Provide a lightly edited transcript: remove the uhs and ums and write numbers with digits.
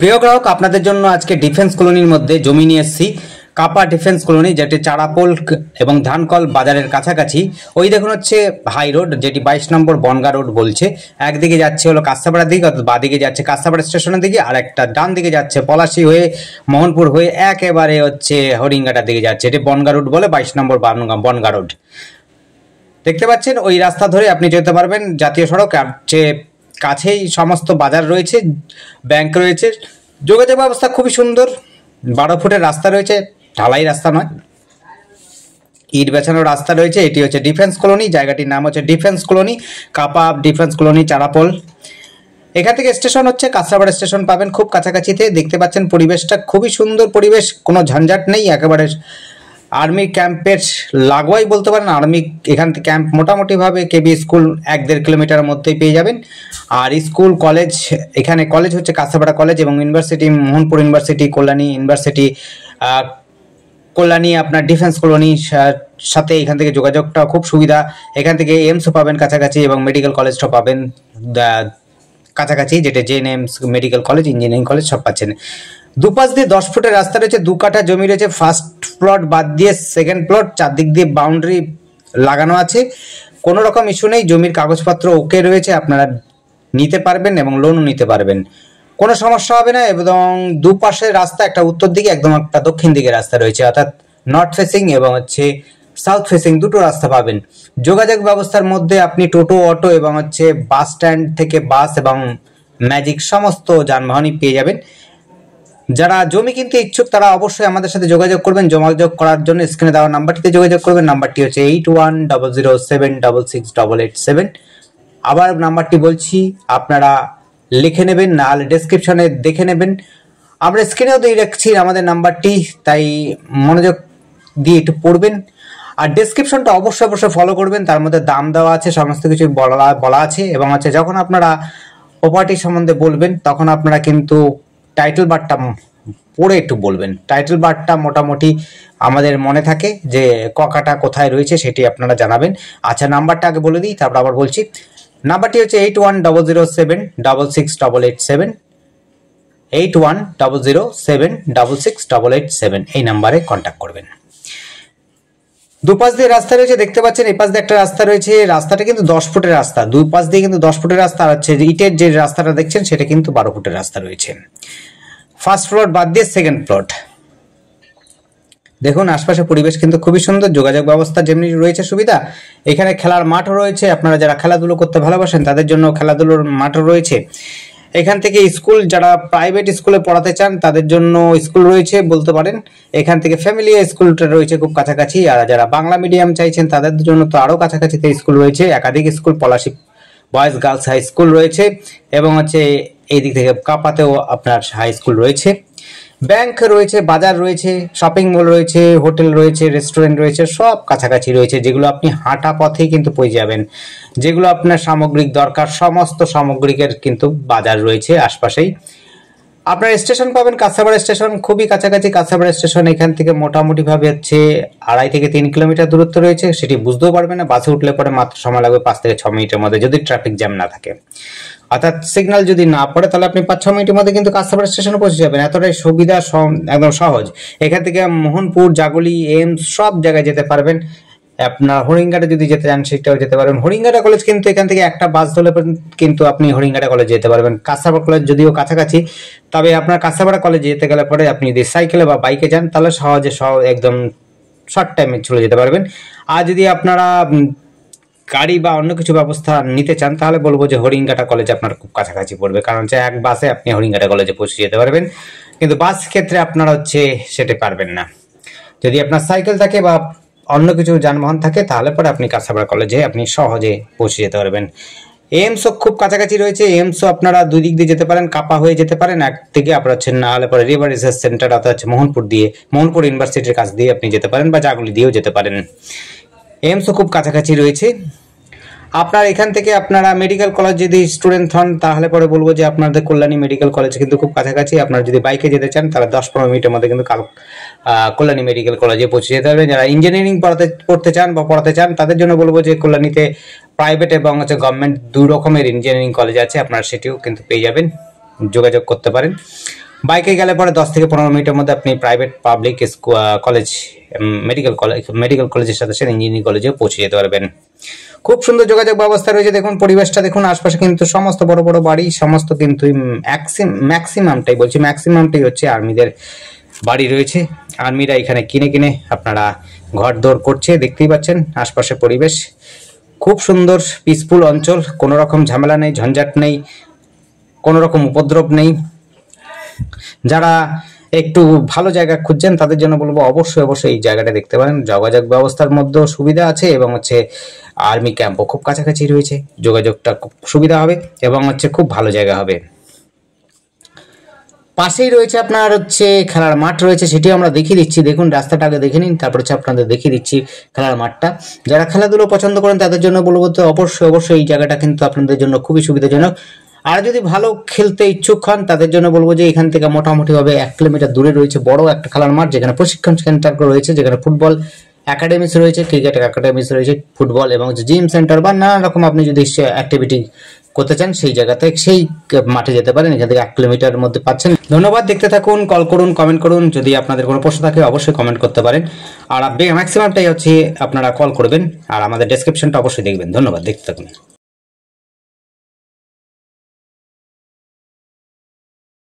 প্রিয় গ্রাহক, আপনাদের জন্য আজকে ডিফেন্স কলোনির মধ্যে জমি নিয়ে এসেছি। কাপা ডিফেন্স কলোনি, যেটি চারাপোল এবং ধানকল বাজারের কাছাকাছি। ওই দেখুন হচ্ছে হাই রোড, যেটি 22 নম্বর বনগা রোড বলছে। একদিকে যাচ্ছে হলো কাস্তাপাড়ার দিকে, অর্থাৎ বাদিকে যাচ্ছে কাস্তাপাড়া স্টেশনের দিকে, আর একটা ডান দিকে যাচ্ছে পলাশী হয়ে মোহনপুর হয়ে একেবারে হচ্ছে হরিঙ্গাটার দিকে যাচ্ছে। এটি বনগা রোড বলে, 22 নম্বর বনগা রোড দেখতে পাচ্ছেন। ওই রাস্তা ধরে আপনি যেতে পারবেন জাতীয় সড়ক। আর যে কাছেই সমস্ত বাজার রয়েছে, ব্যাংক রয়েছে, যোগাযোগ ব্যবস্থা খুবই সুন্দর। 12 ফুটের রাস্তা রয়েছে, ঢালাই রাস্তা নয়, ইট বেছানোর রাস্তা রয়েছে। এটি হচ্ছে ডিফেন্স কলোনি, জায়গাটির নাম হচ্ছে ডিফেন্স কলোনি, কাপা ডিফেন্স কলোনি, চারাপোল। এখান থেকে স্টেশন হচ্ছে কাঁচরাপাড়া স্টেশন পাবেন খুব কাছাকাছিতে। দেখতে পাচ্ছেন পরিবেশটা খুবই সুন্দর পরিবেশ, কোনো ঝঞ্ঝাট নেই, একেবারে আর্মি ক্যাম্পের লাগোয়াই বলতে পারেন। আর্মি এখান থেকে ক্যাম্প মোটামুটিভাবে কেবি স্কুল 1-1.5 কিলোমিটারের মধ্যেই পেয়ে যাবেন। আর স্কুল কলেজ, এখানে কলেজ হচ্ছে কাঁচরাপাড়া কলেজ, এবং university Mohanpur university, Kalyani university, Kalyani আপনার ডিফেন্স কলোনির সাথে এখান থেকে যোগাযোগটা খুব সুবিধা। এখান থেকে এইমসও পাবেন কাছাকাছি, এবং মেডিকেল কলেজটাও পাবেন কাছাকাছি, যেটা জেএনএমস মেডিকেল কলেজ, ইঞ্জিনিয়ারিং কলেজ সব পাচ্ছেন। দুপাশ দিয়ে 10 ফুটের রাস্তা রয়েছে, 2 কাঠা জমি রয়েছে। ফার্স্ট প্লট বাদ দিয়ে সেকেন্ড প্লট, চারদিক দিয়ে বাউন্ডারি লাগানো আছে। কোনো রকম ইস্যু নেই, জমির কাগজপত্র ওকে রয়েছে, আপনারা নিতে পারবেন এবং লোনও নিতে পারবেন, কোনো সমস্যা হবে না। এবং দুপাশের রাস্তা, একটা উত্তর দিকে একদম একটা দক্ষিণ দিকে রাস্তা রয়েছে, অর্থাৎ নর্থ ফেসিং এবং হচ্ছে সাউথ ফেসিং দুটো রাস্তা পাবেন। যোগাযোগ ব্যবস্থার মধ্যে আপনি টোটো, অটো এবং হচ্ছে বাস স্ট্যান্ড থেকে বাস এবং ম্যাজিক সমস্ত যানবাহনই পেয়ে যাবেন। যারা জমি কিনতে ইচ্ছুক তারা অবশ্যই আমাদের সাথে যোগাযোগ করবেন। যোগাযোগ করার জন্য স্ক্রিনে দেওয়া নাম্বারটিতে যোগাযোগ করবেন। নাম্বারটি হচ্ছে 810007668887। আবার নাম্বারটি বলছি, আপনারা লিখে নেবেন, নাহলে ডেসক্রিপশনে দেখে নেবেন। আমরা স্ক্রিনেও দিয়ে রাখছি আমাদের নাম্বারটি, তাই মনোযোগ দিয়ে একটু পড়বেন। আর ডেসক্রিপশনটা অবশ্যই ফলো করবেন, তার মধ্যে দাম দেওয়া আছে, সমস্ত কিছু বলা আছে। এবং হচ্ছে যখন আপনারা প্রপার্টি সম্বন্ধে বলবেন, তখন আপনারা কিন্তু টাইটেল বারটা পড়ে একটু বলবেন। টাইটেল বারটা মোটামুটি আমাদের মনে থাকে যে কাটা কোথায় রয়েছে, সেটি আপনারা জানাবেন। আচ্ছা, নাম্বারটা আগে বলে দিই, তারপর আবার বলছি। নাম্বারটি হচ্ছে 8100766887, 8100766887। এই নাম্বারে কন্ট্যাক্ট করবেন। দুপাশ দিয়ে রাস্তা রয়েছে, দেখতে পাচ্ছেন। এই পাশ দিয়ে একটা রাস্তা রয়েছে, রাস্তাটা কিন্তু 10 ফুটের রাস্তা। দুই পাশ দিয়ে কিন্তু 10 ফুটের রাস্তা আছে। ইটের যে রাস্তাটা দেখছেন সেটা কিন্তু 12 ফুটের রাস্তা রয়েছে। ফার্স্ট প্লট বাদ দিয়ে সেকেন্ড প্লট দেখুন। আশপাশে পরিবেশ কিন্তু খুবই সুন্দর, যোগাযোগ ব্যবস্থা যেমনি রয়েছে সুবিধা। এখানে খেলার মাঠও রয়েছে, আপনারা যারা খেলাধুলো করতে ভালোবাসেন তাদের জন্য খেলাধুলোর মাঠও রয়েছে। এখান থেকে স্কুল, যারা প্রাইভেট স্কুলে পড়াতে চান তাদের জন্য স্কুল রয়েছে বলতে পারেন। এখান থেকে ফ্যামিলি স্কুলটা রয়েছে খুব কাছাকাছি। আর যারা বাংলা মিডিয়াম চাইছেন তাদের জন্য তো আরও কাছাকাছিতে স্কুল রয়েছে, একাধিক school. Palashi boys girls high school রয়েছে, এবং হচ্ছে এই দিক থেকে কাপাতেও আপনার হাই স্কুল রয়েছে। ব্যাংক রয়েছে, বাজার রয়েছে, শপিং মল রয়েছে, হোটেল রয়েছে, রেস্টুরেন্ট রয়েছে, সব কাছাকাছি রয়েছে, যেগুলো আপনি হাঁটা পথেই কিন্তু পেয়ে যাবেন। যেগুলো আপনার সামগ্রিক দরকার, সমস্ত সামগ্রিকের কিন্তু বাজার রয়েছে আশপাশেই। আপনার স্টেশন পাবেন কাঁচরাপাড়া স্টেশন, খুবই কাছাকাছি। কাঁচরাপাড়া স্টেশন এখান থেকে মোটামুটি ভাবে হচ্ছে 2.5 থেকে 3 কিলোমিটার দূরত্ব রয়েছে। সেটি বুঝতেও পারবেন না, বাসে উঠলে পরে মাত্র সময় লাগবে 5 থেকে 6 মিনিটের মধ্যে, যদি ট্রাফিক জ্যাম না থাকে। অর্থাৎ সিগন্যাল যদি না পড়ে তাহলে আপনি 5-6 মিনিটের মধ্যে কিন্তু কাঁচরাপাড়া স্টেশনে পৌঁছে যাবেন। এতটাই সুবিধা, একদম সহজ। এখান থেকে মোহনপুর, জাগুলি, এইমস সব জায়গায় যেতে পারবেন। আপনার হরিঙ্গাটা যদি যেতে চান সেটাও যেতে পারবেন। হরিঙ্গাটা কলেজ কিন্তু এখান থেকে একটা বাস ধরলে কিন্তু আপনি হরিঙ্গাটা কলেজ যেতে পারবেন। কাঁচরাপাড়া কলেজ যদিও কাছাকাছি, তবে আপনার কাঁচরাপাড়া কলেজে যেতে গেলে পরে আপনি যদি সাইকেলে বা বাইকে যান তাহলে সহজে একদম শর্ট টাইমে চলে যেতে পারবেন। আর যদি আপনারা গাড়ি বা অন্য কিছু ব্যবস্থা নিতে চান তাহলে বলবো যে হরিঙ্গাটা কলেজ আপনার খুব কাছাকাছি পড়বে, কারণ হচ্ছে এক বাসে আপনি হরিঙ্গাটা কলেজে পৌঁছে যেতে পারবেন। কিন্তু বাস ক্ষেত্রে আপনারা হচ্ছে সেটা পারবেন না। যদি আপনার সাইকেল থাকে বা অন্য কিছু যানবাহন থাকে তাহলে পরে আপনি কাঁচরাপাড়া কলেজে আপনি সহজে পৌঁছে যেতে পারবেন। এইমসও খুব কাছাকাছি রয়েছে, এইমসও আপনারা দুই দিক দিয়ে যেতে পারেন, কাপা হয়ে যেতে পারেন এক দিকে, আপনার হচ্ছে না হলে পরে রিভার রিসার্চ সেন্টার অর্থাৎ হচ্ছে মোহনপুর ইউনিভার্সিটির কাছ দিয়ে আপনি যেতে পারেন, বা জাগুলি দিয়েও যেতে পারেন। এইমসও খুব কাছাকাছি রয়েছে। আপনার এখান থেকে আপনারা মেডিকেল কলেজ যদি স্টুডেন্ট হন তাহলে পরে বলবো যে আপনাদের কল্যাণী মেডিকেল কলেজ কিন্তু খুব কাছাকাছি। আপনারা যদি বাইকে যেতে চান তাহলে 10-15 মিনিটের মধ্যে কিন্তু কল্যাণী মেডিকেল কলেজে পৌঁছে যেতে পারবেন। যারা ইঞ্জিনিয়ারিং পড়তে চান তাদের জন্য বলবো যে কল্যাণীতে প্রাইভেট এবং হচ্ছে গভর্নমেন্ট 2 রকমের ইঞ্জিনিয়ারিং কলেজ আছে, আপনারা সেটিও কিন্তু পেয়ে যাবেন, যোগাযোগ করতে পারেন। বাইকে গেলে পরে 10 থেকে 15 মিনিটের মধ্যে আপনি প্রাইভেট পাবলিক কলেজ, মেডিকেল কলেজের সাথে সাথে ইঞ্জিনিয়ারিং কলেজেও পৌঁছে যেতে পারবেন। খুব সুন্দর যোগাযোগ ব্যবস্থা রয়েছে। দেখুন পরিবেশটা দেখুন, আশপাশে কিন্তু সমস্ত বড় বড় বাড়ি, সমস্ত কিন্তু ম্যাক্সিমামটাই হচ্ছে আর্মিদের বাড়ি রয়েছে। আর্মিরা এখানে কিনে কিনে আপনারা ঘর দৌড় করছে, দেখতেই পাচ্ছেন আশপাশে পরিবেশ খুব সুন্দর, পিসফুল অঞ্চল, কোনো রকম ঝামেলা নেই, ঝঞ্ঝাট নেই, কোনো রকম উপদ্রব নেই। যারা একটু ভালো জায়গা খুঁজছেন তাদের জন্য বলবো অবশ্যই এই জায়গাটা দেখতে পারেন। যোগাযোগ ব্যবস্থার মধ্যেও সুবিধা আছে এবং হচ্ছে আর্মি ক্যাম্পও খুব কাছাকাছি রয়েছে, যোগাযোগটা খুব সুবিধা হবে এবং হচ্ছে খুব ভালো জায়গা হবে। পাশেই রয়েছে আপনার হচ্ছে খেলার মাঠ রয়েছে, সেটিও আমরা দেখিয়ে দিচ্ছি। দেখুন রাস্তাটা আগে দেখে নিন, তারপর হচ্ছে আপনাদের দেখিয়ে দিচ্ছি খেলার মাঠটা। যারা খেলাধুলো পছন্দ করেন তাদের জন্য বলবো তো অবশ্যই এই জায়গাটা কিন্তু আপনাদের জন্য খুবই সুবিধাজনক। আর যদি ভালো খেলতে ইচ্ছুক হন তাদের জন্য বলবো যে এখান থেকে মোটামুটি ভাবে 1 কিলোমিটার দূরে রয়েছে বড় একটা খেলার মাঠ, যেখানে প্রশিক্ষণ সেন্টার রয়েছে, যেখানে ফুটবল একাডেমিস রয়েছে, ক্রিকেট একাডেমিস রয়েছে, ফুটবল এবং জিম সেন্টার বা নানা রকম আপনি যদি অ্যাক্টিভিটি করতে চান সেই জায়গাতে সেই মাঠে যেতে পারেন। এখান থেকে 1 কিলোমিটারের মধ্যে পাচ্ছেন। ধন্যবাদ, দেখতে থাকুন, কল করুন, কমেন্ট করুন। যদি আপনাদের কোনো প্রশ্ন থাকে অবশ্যই কমেন্ট করতে পারেন। আর ম্যাক্সিমামটাই হচ্ছে আপনারা কল করবেন আর আমাদের ডেসক্রিপশনটা অবশ্যই দেখবেন। ধন্যবাদ, দেখতে থাকুন।